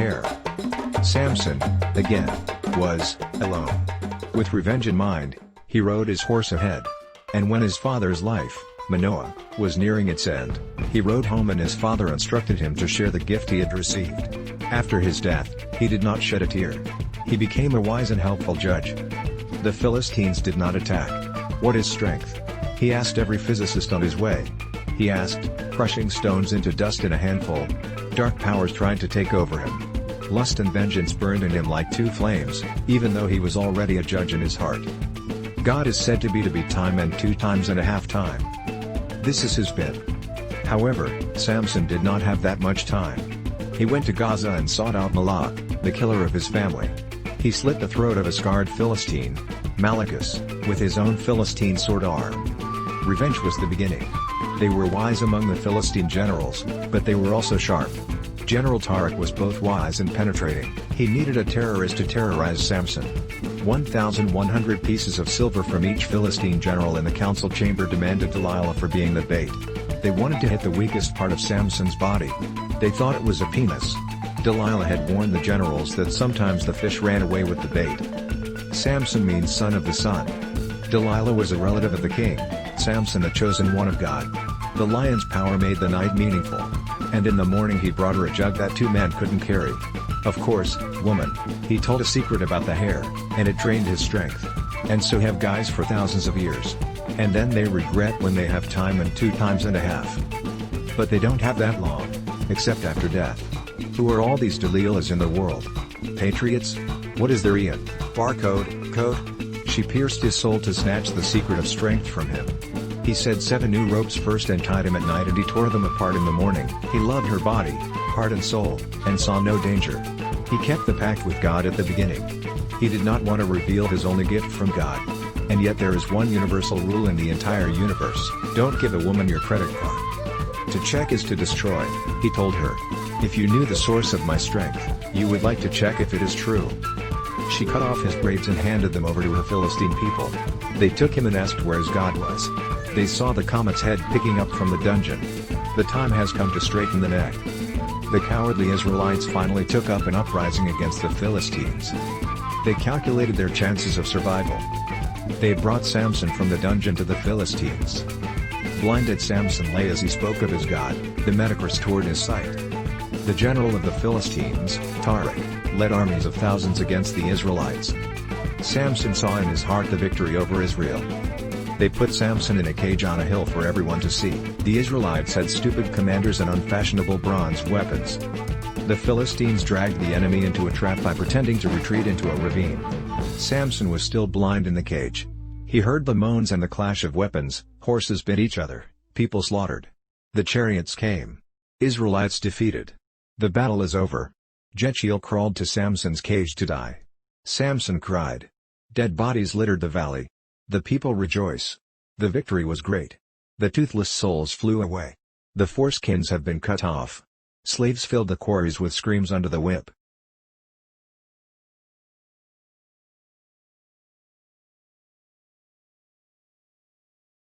hair. Samson, again, was alone. With revenge in mind, he rode his horse ahead. And when his father's life, Manoah, was nearing its end, he rode home and his father instructed him to share the gift he had received. After his death, he did not shed a tear. He became a wise and helpful judge. The Philistines did not attack. What is strength? He asked every physicist on his way. He asked, crushing stones into dust in a handful. Dark powers tried to take over him. Lust and vengeance burned in him like two flames, even though he was already a judge in his heart. God is said to be time and 2 times and a half time. This is his bit. However, Samson did not have that much time. He went to Gaza and sought out Moloch, the killer of his family. He slit the throat of a scarred Philistine, Malchus, with his own Philistine sword arm. Revenge was the beginning. They were wise among the Philistine generals, but they were also sharp. General Tarak was both wise and penetrating. He needed a terrorist to terrorize Samson. 1,100 pieces of silver from each Philistine general in the council chamber demanded Delilah for being the bait. They wanted to hit the weakest part of Samson's body. They thought it was a penis. Delilah had warned the generals that sometimes the fish ran away with the bait. Samson means son of the sun. Delilah was a relative of the king, Samson a chosen one of God. The lion's power made the night meaningful. And in the morning he brought her a jug that 2 men couldn't carry. Of course, woman, he told a secret about the hair, and it drained his strength. And so have guys for thousands of years. And then they regret when they have time and 2 times and a half. But they don't have that long, except after death. Who are all these Delilahs in the world? Patriots? What is their Ian? Barcode, code? She pierced his soul to snatch the secret of strength from him. He said 7 new ropes first and tied him at night and he tore them apart in the morning. He loved her body, heart and soul, and saw no danger. He kept the pact with God at the beginning. He did not want to reveal his only gift from God. And yet there is one universal rule in the entire universe: don't give a woman your credit card. To check is to destroy, he told her. If you knew the source of my strength, you would like to check if it is true. She cut off his braids and handed them over to her Philistine people. They took him and asked where his God was. They saw the comet's head picking up from the dungeon. The time has come to straighten the neck. The cowardly Israelites finally took up an uprising against the Philistines. They calculated their chances of survival. They brought Samson from the dungeon to the Philistines. Blinded, Samson lay as he spoke of his God. The menace restored his sight. The general of the Philistines, Tarak, led armies of thousands against the Israelites. Samson saw in his heart the victory over Israel. They put Samson in a cage on a hill for everyone to see. The Israelites had stupid commanders and unfashionable bronze weapons. The Philistines dragged the enemy into a trap by pretending to retreat into a ravine. Samson was still blind in the cage. He heard the moans and the clash of weapons. Horses bit each other, people slaughtered. The chariots came. Israelites defeated. The battle is over. Jechiel crawled to Samson's cage to die. Samson cried. Dead bodies littered the valley. The people rejoice. The victory was great. The toothless souls flew away. The foreskins have been cut off. Slaves filled the quarries with screams under the whip.